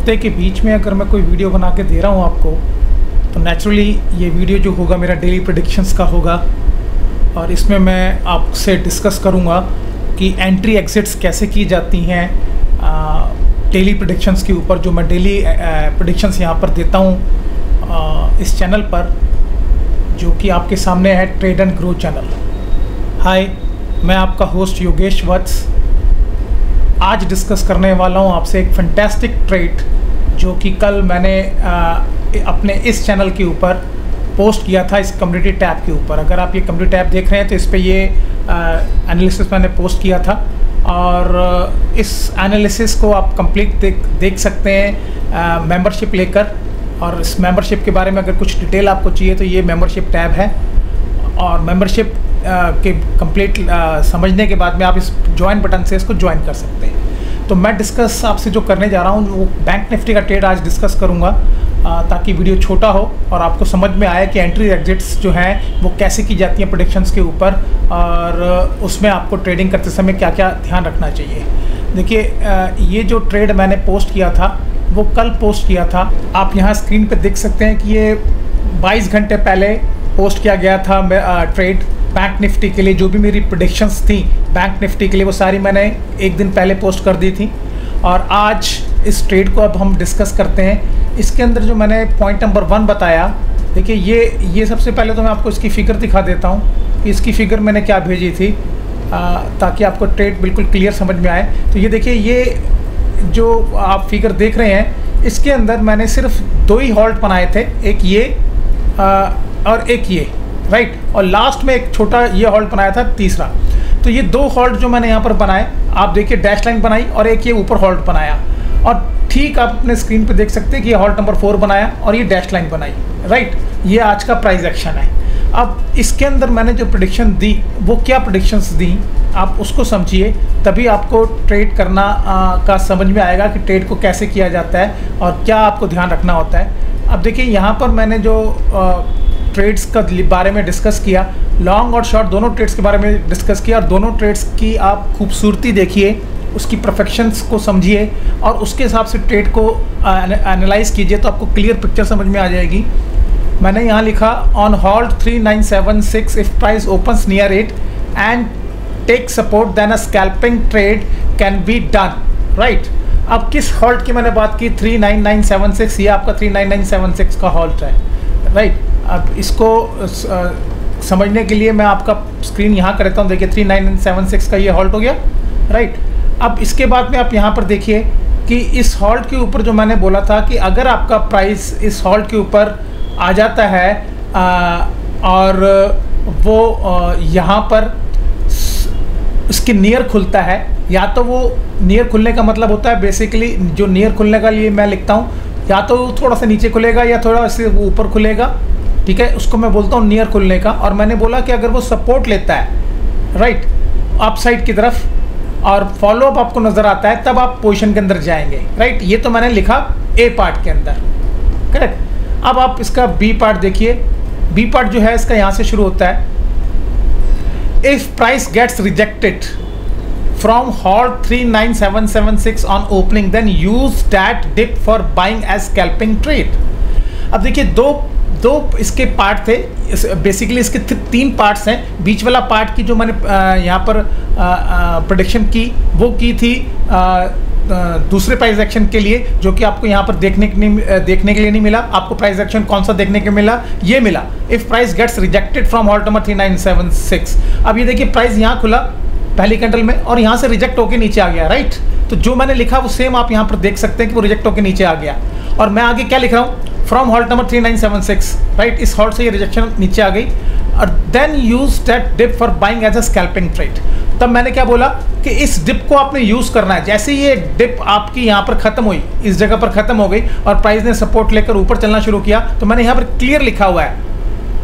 हफ्ते के बीच में अगर मैं कोई वीडियो बना के दे रहा हूँ आपको, तो नेचुरली ये वीडियो जो होगा मेरा डेली प्रेडिक्शंस का होगा। और इसमें मैं आपसे डिस्कस करूँगा कि एंट्री एग्जिट्स कैसे की जाती हैं डेली प्रेडिक्शंस के ऊपर, जो मैं डेली प्रेडिक्शंस यहाँ पर देता हूँ इस चैनल पर, जो कि आपके सामने है ट्रेड एंड ग्रो चैनल। हाय, मैं आपका होस्ट योगेश वत्स। आज डिस्कस करने वाला हूँ आपसे एक फैंटास्टिक ट्रेड जो कि कल मैंने अपने इस चैनल के ऊपर पोस्ट किया था, इस कम्युनिटी टैब के ऊपर। अगर आप ये कम्युनिटी टैब देख रहे हैं तो इस पे ये एनालिसिस मैंने पोस्ट किया था, और इस एनालिसिस को आप कंप्लीट देख सकते हैं मेंबरशिप लेकर। और इस मेंबरशिप के बारे में अगर कुछ डिटेल आपको चाहिए तो ये मेंबरशिप टैब है, और मेंबरशिप के कंप्लीट समझने के बाद में आप इस ज्वाइन बटन से इसको ज्वाइन कर सकते हैं। तो मैं डिस्कस आपसे जो करने जा रहा हूँ वो बैंक निफ्टी का ट्रेड आज डिस्कस करूँगा, ताकि वीडियो छोटा हो और आपको समझ में आए कि एंट्री एग्जिट्स जो हैं वो कैसे की जाती हैं प्रेडिक्शंस के ऊपर, और उसमें आपको ट्रेडिंग करते समय क्या क्या ध्यान रखना चाहिए। देखिए, ये जो ट्रेड मैंने पोस्ट किया था वो कल पोस्ट किया था। आप यहाँ स्क्रीन पे देख सकते हैं कि ये 22 घंटे पहले पोस्ट किया गया था ट्रेड बैंक निफ्टी के लिए। जो भी मेरी प्रेडिक्शंस थी बैंक निफ्टी के लिए वो सारी मैंने एक दिन पहले पोस्ट कर दी थी, और आज इस ट्रेड को अब हम डिस्कस करते हैं। इसके अंदर जो मैंने पॉइंट नंबर 1 बताया, देखिए ये सबसे पहले तो मैं आपको इसकी फ़िगर दिखा देता हूँ कि इसकी फ़िगर मैंने क्या भेजी थी, ताकि आपको ट्रेड बिल्कुल क्लियर समझ में आए। तो ये देखिए, ये जो आप फिगर देख रहे हैं इसके अंदर मैंने सिर्फ 2 ही हॉल्ट बनाए थे, एक ये और एक ये, राइट। और लास्ट में एक छोटा ये हॉल्ट बनाया था, तीसरा। तो ये 2 हॉल्ट जो मैंने यहाँ पर बनाए, आप देखिए डैश लाइन बनाई और एक ये ऊपर हॉल्ट बनाया, और ठीक आप अपने स्क्रीन पे देख सकते हैं कि ये हॉल्ट नंबर 4 बनाया और ये डैश लाइन बनाई, राइट। ये आज का प्राइस एक्शन है। अब इसके अंदर मैंने जो प्रेडिक्शन दी वो क्या प्रेडिक्शंस दी, आप उसको समझिए, तभी आपको ट्रेड करना का समझ में आएगा कि ट्रेड को कैसे किया जाता है और क्या आपको ध्यान रखना होता है। अब देखिए, यहाँ पर मैंने जो ट्रेड्स का बारे में डिस्कस किया, लॉन्ग और शॉर्ट दोनों ट्रेड्स के बारे में डिस्कस किया, और दोनों ट्रेड्स की आप खूबसूरती देखिए, उसकी परफेक्शंस को समझिए और उसके हिसाब से ट्रेड को एनालाइज कीजिए, तो आपको क्लियर पिक्चर समझ में आ जाएगी। मैंने यहाँ लिखा on halt 3976 if price opens near it and take support then a scalping trade can be done, right. अब किस हॉल्ट की मैंने बात की, 39976, ये आपका 39976 का हॉल्ट है, राइट। अब इसको समझने के लिए मैं आपका स्क्रीन यहाँ करता हूँ। देखिए 39976 का ये हॉल्ट हो गया, राइट। अब इसके बाद में आप यहाँ पर देखिए कि इस हॉल्ट के ऊपर जो मैंने बोला था कि अगर आपका प्राइस इस हॉल्ट के ऊपर आ जाता है और वो यहाँ पर इसके नियर खुलता है, या तो वो नियर खुलने का मतलब होता है बेसिकली, जो नियर खुलने का लिए मैं लिखता हूँ, या तो थोड़ा सा नीचे खुलेगा या थोड़ा से ऊपर खुलेगा, ठीक है, उसको मैं बोलता हूँ नियर खुलने का। और मैंने बोला कि अगर वो सपोर्ट लेता है, राइट, अप साइड की तरफ, और फॉलो अप आपको नज़र आता है, तब आप पोजीशन के अंदर जाएंगे, राइट। ये तो मैंने लिखा ए पार्ट के अंदर, करेक्ट। अब आप इसका बी पार्ट देखिए। बी पार्ट जो है इसका यहाँ से शुरू होता है, if price gets rejected from halt 39776 on opening then use that dip for buying as scalping trade. अब देखिए, दो इसके पार्ट थे, बेसिकली इसके 3 पार्ट्स हैं। बीच वाला पार्ट की जो मैंने यहाँ पर प्रेडिक्शन की वो की थी दूसरे प्राइस एक्शन के लिए, जो कि आपको यहाँ पर देखने के लिए नहीं मिला। आपको प्राइस एक्शन कौन सा देखने के मिला, ये मिला, if price gets rejected from halt number 3976। अब ये देखिए, प्राइस यहाँ खुला पहली कैंडल में और यहाँ से रिजेक्ट होकर नीचे आ गया, राइट। तो जो मैंने लिखा वो सेम आप यहाँ पर देख सकते हैं कि वो रिजेक्ट होकर नीचे आ गया। और मैं आगे क्या लिख रहा हूँ, फ्रॉम हॉल्ट नंबर 3976, राइट, इस हॉल्ट से ये रिजेक्शन नीचे आ गई, और then use that dip for buying as a scalping trade. तब मैंने क्या बोला कि इस डिप को आपने यूज़ करना है। जैसे ये डिप आपकी यहाँ पर ख़त्म हुई, इस जगह पर ख़त्म हो गई और प्राइस ने सपोर्ट लेकर ऊपर चलना शुरू किया, तो मैंने यहाँ पर क्लियर लिखा हुआ है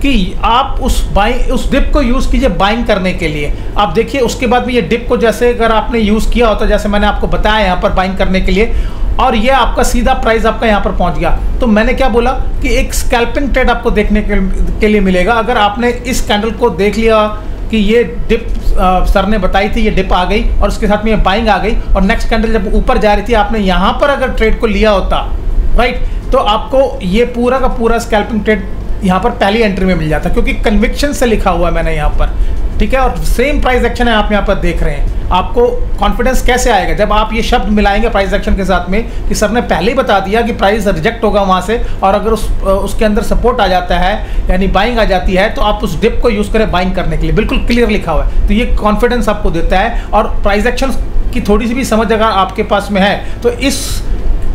कि आप उस डिप को यूज़ कीजिए बाइंग करने के लिए। आप देखिए, उसके बाद भी ये डिप को जैसे अगर आपने यूज़ किया होता, जैसे मैंने आपको बताया यहाँ पर बाइंग करने के लिए, और ये आपका सीधा प्राइस आपका यहाँ पर पहुँच गया, तो मैंने क्या बोला कि एक स्कैल्पिंग ट्रेड आपको देखने के लिए मिलेगा। अगर आपने इस कैंडल को देख लिया कि ये डिप सर ने बताई थी, ये डिप आ गई और उसके साथ में ये बाइंग आ गई और नेक्स्ट कैंडल जब ऊपर जा रही थी, आपने यहाँ पर अगर ट्रेड को लिया होता, राइट, तो आपको ये पूरा का पूरा स्कैल्पिंग ट्रेड यहाँ पर पहली एंट्री में मिल जाता, क्योंकि कन्विक्शन से लिखा हुआ है मैंने यहाँ पर, ठीक है। और सेम प्राइस एक्शन है, आप यहाँ पर देख रहे हैं। आपको कॉन्फिडेंस कैसे आएगा जब आप ये शब्द मिलाएंगे प्राइस एक्शन के साथ में कि सर ने पहले ही बता दिया कि प्राइस रिजेक्ट होगा वहाँ से, और अगर उसके अंदर सपोर्ट आ जाता है यानी बाइंग आ जाती है, तो आप उस डिप को यूज़ करें बाइंग करने के लिए, बिल्कुल क्लियर लिखा हुआ है। तो ये कॉन्फिडेंस आपको देता है। और प्राइस एक्शन की थोड़ी सी भी समझ अगर आपके पास में है, तो इस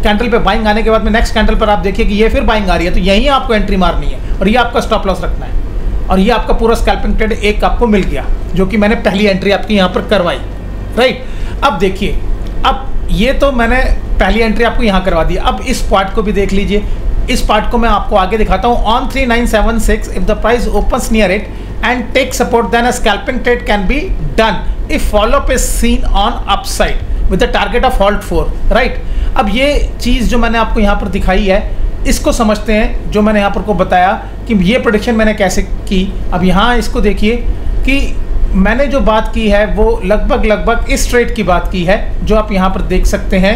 कैंडल पे बाइंग आने के बाद में नेक्स्ट कैंडल पर आप देखिए कि ये फिर बाइंग आ रही है, तो यहीं आपको एंट्री मारनी है और ये आपका स्टॉप लॉस रखना है। और ये आपका पूरा स्कैल्पिंग ट्रेड एक आपको मिल गया, जो कि मैंने पहली एंट्री आपकी यहाँ पर करवाई, राइट। अब देखिए, अब ये तो मैंने पहली एंट्री आपको यहाँ करवा दी। अब इस पार्ट को भी देख लीजिए, इस पार्ट को मैं आपको आगे दिखाता हूँ। On 3976 if the price opens near it and take support, then a scalping trade can be done if follow up is seen on upside with the target of halt 4, right. अब ये चीज़ जो मैंने आपको यहाँ पर दिखाई है, इसको समझते हैं, जो मैंने यहाँ पर को बताया कि ये प्रेडिक्शन मैंने कैसे की। अब यहाँ इसको देखिए कि मैंने जो बात की है वो लगभग इस ट्रेड की बात की है, जो आप यहाँ पर देख सकते हैं।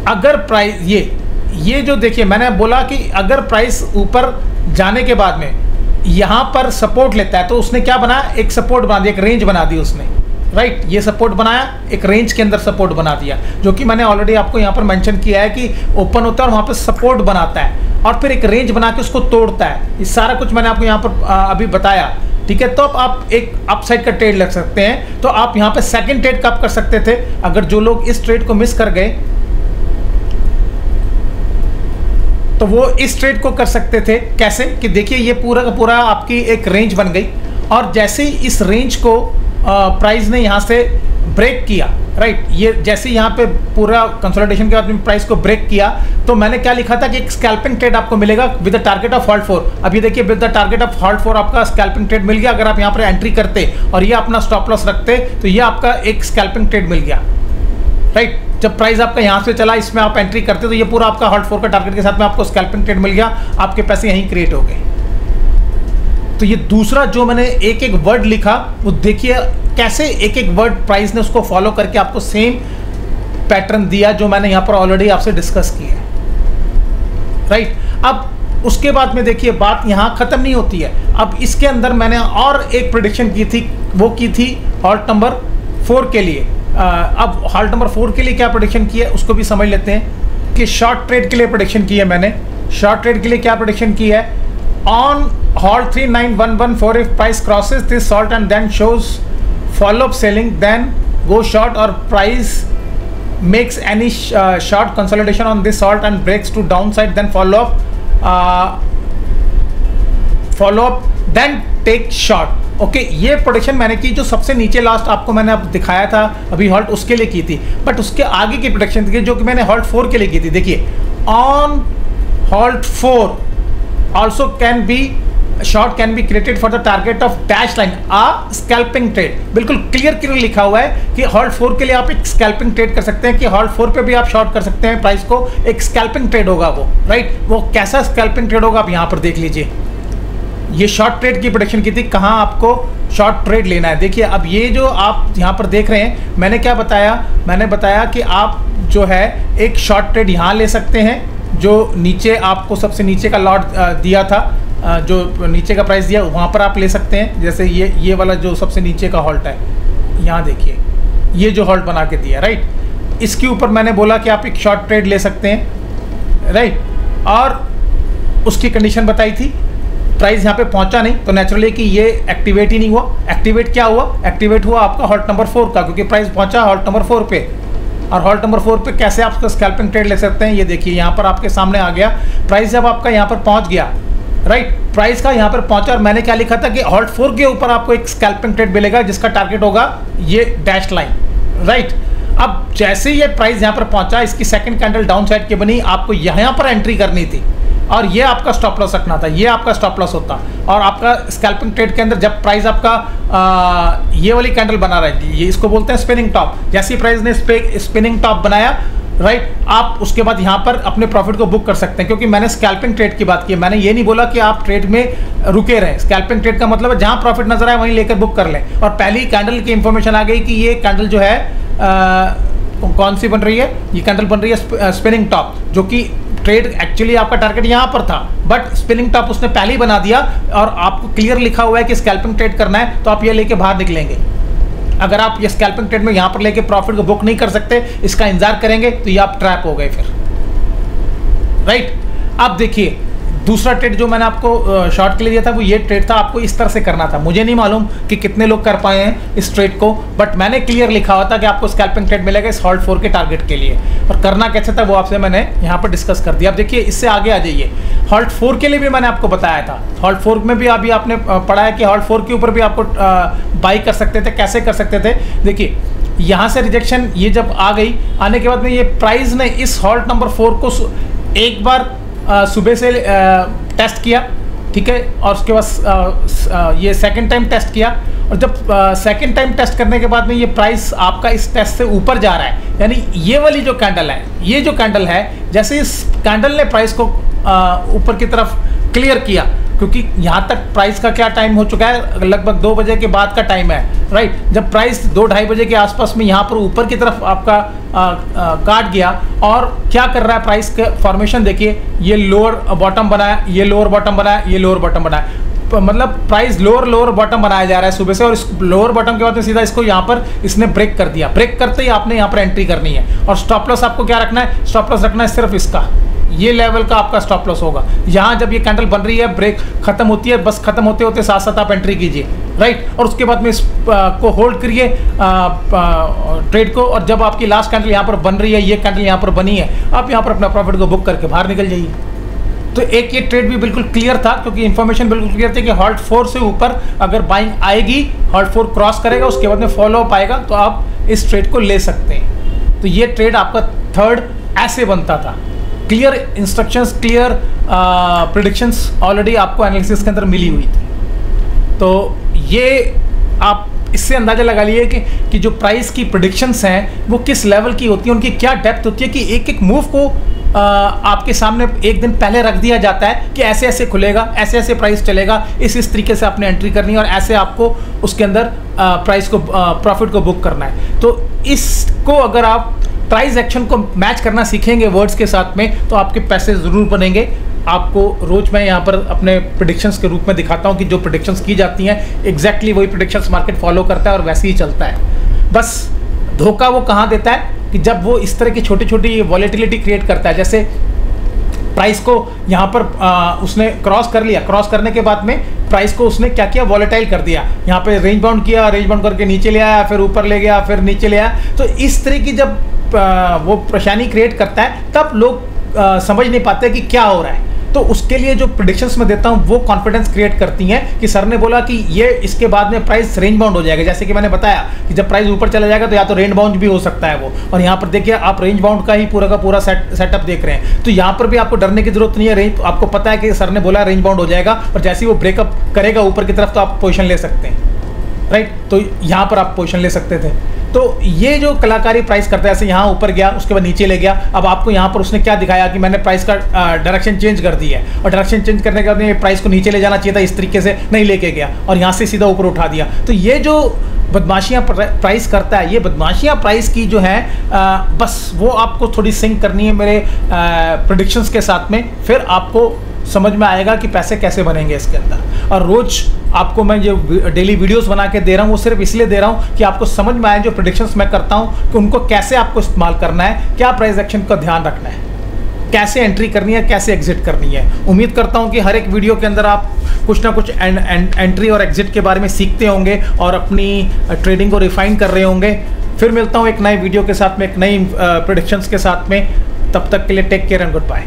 अगर प्राइस ये जो देखिए, मैंने बोला कि अगर प्राइस ऊपर जाने के बाद में यहाँ पर सपोर्ट लेता है, तो उसने क्या बनाया, एक सपोर्ट बना दिया, एक रेंज बना दी उसने, राइट। ये सपोर्ट बनाया, एक रेंज के अंदर सपोर्ट बना दिया, जो कि मैंने ऑलरेडी आपको यहाँ पर मेंशन किया है कि ओपन होता है और वहाँ पर सपोर्ट बनाता है और फिर एक रेंज बना के उसको तोड़ता है। ये सारा कुछ मैंने आपको यहाँ पर अभी बताया, ठीक है। तो अब आप एक अपसाइड का ट्रेड लग सकते हैं। तो आप यहाँ पे सेकंड ट्रेड कब कर सकते थे, अगर जो लोग इस ट्रेड को मिस कर गए तो वो इस ट्रेड को कर सकते थे। कैसे कि देखिए, ये पूरा का पूरा आपकी एक रेंज बन गई और जैसे ही इस रेंज को प्राइस ने यहाँ से ब्रेक किया, राइट, ये जैसे यहाँ पे पूरा कंसोलिडेशन के बाद में प्राइस को ब्रेक किया, तो मैंने क्या लिखा था कि एक स्कैल्पिंग ट्रेड आपको मिलेगा with the target of halt 4। अब ये देखिए, with the target of halt 4 आपका स्कैल्पिंग ट्रेड मिल गया। अगर आप यहाँ पर एंट्री करते और ये अपना स्टॉप लॉस रखते, तो ये आपका एक स्कैल्पिंग ट्रेड मिल गया, राइट। जब प्राइस आपका यहाँ से चला, इसमें आप एंट्री करते, तो ये पूरा आपका हॉल्ट 4 का टारगेट के साथ में आपको स्कैल्पिंग ट्रेड मिल गया, आपके पैसे यहीं क्रिएट हो गए। तो ये दूसरा जो मैंने एक एक वर्ड लिखा, वो देखिए कैसे एक एक वर्ड प्राइस ने उसको फॉलो करके आपको सेम पैटर्न दिया, जो मैंने यहाँ पर ऑलरेडी आपसे डिस्कस की है, राइट। अब उसके बाद में देखिए, बात यहाँ खत्म नहीं होती है। अब इसके अंदर मैंने और एक प्रेडिक्शन की थी, वो की थी हॉल्ट नंबर 4 के लिए। अब हॉल्ट नंबर 4 के लिए क्या प्रेडिक्शन की है, उसको भी समझ लेते हैं कि शॉर्ट ट्रेड के लिए प्रेडिक्शन की है मैंने। शॉर्ट ट्रेड के लिए क्या प्रेडिक्शन की है, on halt 39114 if price crosses this salt and then shows follow-up selling, then go short, or price makes any short consolidation on this salt and breaks to downside, then follow up then take short। Okay, ये prediction मैंने की, जो सबसे नीचे last आपको मैंने अब दिखाया था अभी हॉल्ट, उसके लिए की थी। बट उसके आगे की प्रोडिक्शन थी जो कि मैंने हॉल्ट 4 के लिए की थी। देखिए, on halt 4 also can be short can be created for the target of dash line a scalping trade। बिल्कुल क्लियर लिखा हुआ है कि हॉल्ट 4 के लिए आप एक स्कैल्पिंग ट्रेड कर सकते हैं, कि हॉल्ट 4 पे भी आप शॉर्ट कर सकते हैं प्राइस को, एक स्कैल्पिंग ट्रेड होगा वो, राइट। वो कैसा स्कैल्पिंग ट्रेड होगा आप यहाँ पर देख लीजिए। ये शॉर्ट ट्रेड की प्रेडिक्शन की थी, कहाँ आपको शॉर्ट ट्रेड लेना है। देखिए, अब ये जो आप यहाँ पर देख रहे हैं, मैंने क्या बताया, मैंने बताया कि आप जो है एक शॉर्ट ट्रेड यहाँ ले सकते हैं, जो नीचे आपको सबसे नीचे का लॉट दिया था, जो नीचे का प्राइस दिया, वहाँ पर आप ले सकते हैं। जैसे ये वाला जो सबसे नीचे का हॉल्ट है, यहाँ देखिए, ये जो हॉल्ट बना के दिया, राइट, इसके ऊपर मैंने बोला कि आप एक शॉर्ट ट्रेड ले सकते हैं, राइट। और उसकी कंडीशन बताई थी, प्राइस यहाँ पे पहुँचा नहीं, तो नेचुरली कि ये एक्टिवेट ही नहीं हुआ। एक्टिवेट क्या हुआ, एक्टिवेट हुआ आपका हॉल्ट नंबर 4 का, क्योंकि प्राइस पहुँचा हॉल्ट नंबर 4 पे। और हॉल्ट नंबर 4 पे कैसे आप स्कैल्पिंग ट्रेड ले सकते हैं, ये देखिए यहाँ पर आपके सामने आ गया। प्राइस जब आपका यहाँ पर पहुँच गया, राइट, प्राइस का यहाँ पर पहुँचा, और मैंने क्या लिखा था कि हॉल्ट 4 के ऊपर आपको एक स्कैल्पिंग ट्रेड मिलेगा, जिसका टारगेट होगा ये डैश लाइन, राइट। अब जैसे ये प्राइस यहाँ पर पहुँचा, इसकी सेकंड कैंडल डाउन साइड की बनी, आपको यहाँ पर एंट्री करनी थी और ये आपका स्टॉप लॉस रखना था, ये आपका स्टॉप लॉस होता। और आपका स्कैल्पिंग ट्रेड के अंदर जब प्राइस आपका ये वाली कैंडल बना रहा है, ये इसको बोलते हैं स्पिनिंग टॉप। जैसे ही प्राइस ने स्पिनिंग टॉप बनाया, राइट, आप उसके बाद यहाँ पर अपने प्रॉफिट को बुक कर सकते हैं, क्योंकि मैंने स्कैल्पिंग ट्रेड की बात की है। मैंने ये नहीं बोला कि आप ट्रेड में रुके रहें। स्कैल्पिंग ट्रेड का मतलब है जहाँ प्रॉफिट नजर आए वहीं लेकर बुक कर लें। और पहली कैंडल की इंफॉर्मेशन आ गई कि ये कैंडल जो है कौन सी बन रही है, ये कैंडल बन रही है स्पिनिंग टॉप, जो कि ट्रेड एक्चुअली आपका टारगेट यहाँ पर था, बट स्पिनिंग टॉप उसने पहले ही बना दिया और आपको क्लियर लिखा हुआ है कि स्कैल्पिंग ट्रेड करना है, तो आप ये लेके बाहर निकलेंगे। अगर आप ये स्कैल्पिंग ट्रेड में यहाँ पर लेके प्रॉफिट को बुक नहीं कर सकते, इसका इंतजार करेंगे, तो ये आप ट्रैप हो गए फिर, राइट। अब देखिए दूसरा ट्रेड जो मैंने आपको शॉर्ट के लिए दिया था वो ये ट्रेड था, आपको इस तरह से करना था। मुझे नहीं मालूम कि कितने लोग कर पाए हैं इस ट्रेड को, बट मैंने क्लियर लिखा हुआ था कि आपको स्कैल्पिंग ट्रेड मिलेगा इस हॉल्ट 4 के टारगेट के लिए, और करना कैसे था वो आपसे मैंने यहाँ पर डिस्कस कर दिया। अब देखिए इससे आगे आ जाइए, हॉल्ट 4 के लिए भी मैंने आपको बताया था। हॉल्ट 4 में भी अभी आपने पढ़ा है कि हॉल्ट 4 के ऊपर भी आपको बाई कर सकते थे। कैसे कर सकते थे, देखिए यहाँ से रिजेक्शन ये जब आ गई, आने के बाद में ये प्राइस ने इस हॉल्ट नंबर 4 को एक बार सुबह से टेस्ट किया, ठीक है, और उसके बाद ये सेकंड टाइम टेस्ट किया, और जब सेकंड टाइम टेस्ट करने के बाद में ये प्राइस आपका इस टेस्ट से ऊपर जा रहा है, यानी ये वाली जो कैंडल है, ये जो कैंडल है, जैसे इस कैंडल ने प्राइस को ऊपर की तरफ क्लियर किया, क्योंकि यहाँ तक प्राइस का क्या टाइम हो चुका है, लगभग 2 बजे के बाद का टाइम है, राइट। जब प्राइस 2-2:30 बजे के आसपास में यहाँ पर ऊपर की तरफ आपका काट गया, और क्या कर रहा है प्राइस के फॉर्मेशन देखिए, ये लोअर बॉटम बनाया, ये लोअर बॉटम बनाया, ये लोअर बॉटम बनाया, मतलब प्राइस लोअर बॉटम बनाया जा रहा है सुबह से, और इस लोअर बॉटम के बाद में सीधा इसको यहाँ पर इसने ब्रेक कर दिया। ब्रेक करते ही आपने यहाँ पर एंट्री करनी है, और स्टॉप लॉस आपको क्या रखना है, स्टॉप लॉस रखना है सिर्फ इसका, ये लेवल का आपका स्टॉप लॉस होगा। यहाँ जब ये कैंडल बन रही है, ब्रेक खत्म होती है, बस खत्म होते होते साथ साथ आप एंट्री कीजिए, राइट, और उसके बाद में इस को होल्ड करिए ट्रेड को, और जब आपकी लास्ट कैंडल यहाँ पर बन रही है, ये कैंडल यहाँ पर बनी है, आप यहाँ पर अपना प्रॉफिट को बुक करके बाहर निकल जाइए। तो एक ये ट्रेड भी बिल्कुल क्लियर था, क्योंकि इन्फॉर्मेशन बिल्कुल क्लियर थी कि हॉल्ट 4 से ऊपर अगर बाइंग आएगी, हॉल्ट 4 क्रॉस करेगा, उसके बाद में फॉलो अप आएगा, तो आप इस ट्रेड को ले सकते हैं। तो ये ट्रेड आपका थर्ड ऐसे बनता था। Clear instructions, clear predictions already आपको एनालिसिस के अंदर मिली हुई थी। तो ये आप इससे अंदाज़ा लगा लिए कि जो प्राइस की प्रेडिक्शंस हैं वो किस लेवल की होती है, उनकी क्या डेप्थ होती है, कि एक एक मूव को आपके सामने एक दिन पहले रख दिया जाता है कि ऐसे ऐसे खुलेगा, ऐसे ऐसे प्राइस चलेगा, इस तरीके से आपने एंट्री करनी है, और ऐसे आपको उसके अंदर प्राइस को प्रॉफिट को बुक करना है। तो इसको अगर आप प्राइस एक्शन को मैच करना सीखेंगे वर्ड्स के साथ में, तो आपके पैसे ज़रूर बनेंगे। आपको रोज़ मैं यहाँ पर अपने प्रेडिक्शंस के रूप में दिखाता हूँ कि जो प्रेडिक्शंस की जाती हैं एग्जैक्टली वही प्रेडिक्शंस मार्केट फॉलो करता है और वैसे ही चलता है। बस धोखा वो कहाँ देता है कि जब वो इस तरह की छोटी छोटी वॉलेटिलिटी क्रिएट करता है, जैसे प्राइस को यहाँ पर उसने क्रॉस कर लिया, क्रॉस करने के बाद में प्राइस को उसने क्या किया, वॉलेटाइल कर दिया, यहाँ पे रेंज बाउंड किया, रेंज बाउंड करके नीचे ले आया, फिर ऊपर ले गया, फिर नीचे ले आया। तो इस तरह की जब वो परेशानी क्रिएट करता है, तब लोग समझ नहीं पाते कि क्या हो रहा है। तो उसके लिए जो प्रेडिक्शंस मैं देता हूँ वो कॉन्फिडेंस क्रिएट करती हैं कि सर ने बोला कि ये इसके बाद में प्राइस रेंज बाउंड हो जाएगा। जैसे कि मैंने बताया कि जब प्राइस ऊपर चला जाएगा तो या तो रेंज बाउंड भी हो सकता है वो, और यहाँ पर देखिए आप रेंज बाउंड का ही पूरा का पूरा सेटअप देख रहे हैं। तो यहाँ पर भी आपको डरने की जरूरत नहीं है, रेंज आपको पता है कि सर ने बोला रेंज बाउंड हो जाएगा, और जैसे ही वो ब्रेकअप करेगा ऊपर की तरफ तो आप पोजिशन ले सकते हैं, राइट। तो यहाँ पर आप पोजिशन ले सकते थे। तो ये जो कलाकारी प्राइस करता है, ऐसे यहाँ ऊपर गया, उसके बाद नीचे ले गया, अब आपको यहाँ पर उसने क्या दिखाया कि मैंने प्राइस का डायरेक्शन चेंज कर दी है, और डायरेक्शन चेंज करने के बाद प्राइस को नीचे ले जाना चाहिए था, इस तरीके से नहीं लेके गया और यहाँ से सीधा ऊपर उठा दिया। तो ये जो बदमाशियाँ प्राइस करता है, ये बदमाशियाँ प्राइस की जो है बस वो आपको थोड़ी सिंक करनी है मेरे प्रेडिक्शंस के साथ में, फिर आपको समझ में आएगा कि पैसे कैसे बनेंगे इसके अंदर। और रोज़ आपको मैं जो डेली वीडियोस बना के दे रहा हूँ वो सिर्फ इसलिए दे रहा हूँ कि आपको समझ में आए जो प्रेडिक्शंस मैं करता हूँ कि उनको कैसे आपको इस्तेमाल करना है, क्या प्राइस एक्शन का ध्यान रखना है, कैसे एंट्री करनी है, कैसे एग्जिट करनी है। उम्मीद करता हूँ कि हर एक वीडियो के अंदर आप कुछ ना कुछ एंट्री और एग्जिट के बारे में सीखते होंगे और अपनी ट्रेडिंग को रिफाइन कर रहे होंगे। फिर मिलता हूँ एक नए वीडियो के साथ में, एक नई प्रेडिक्शंस के साथ में। तब तक के लिए take care and good bye.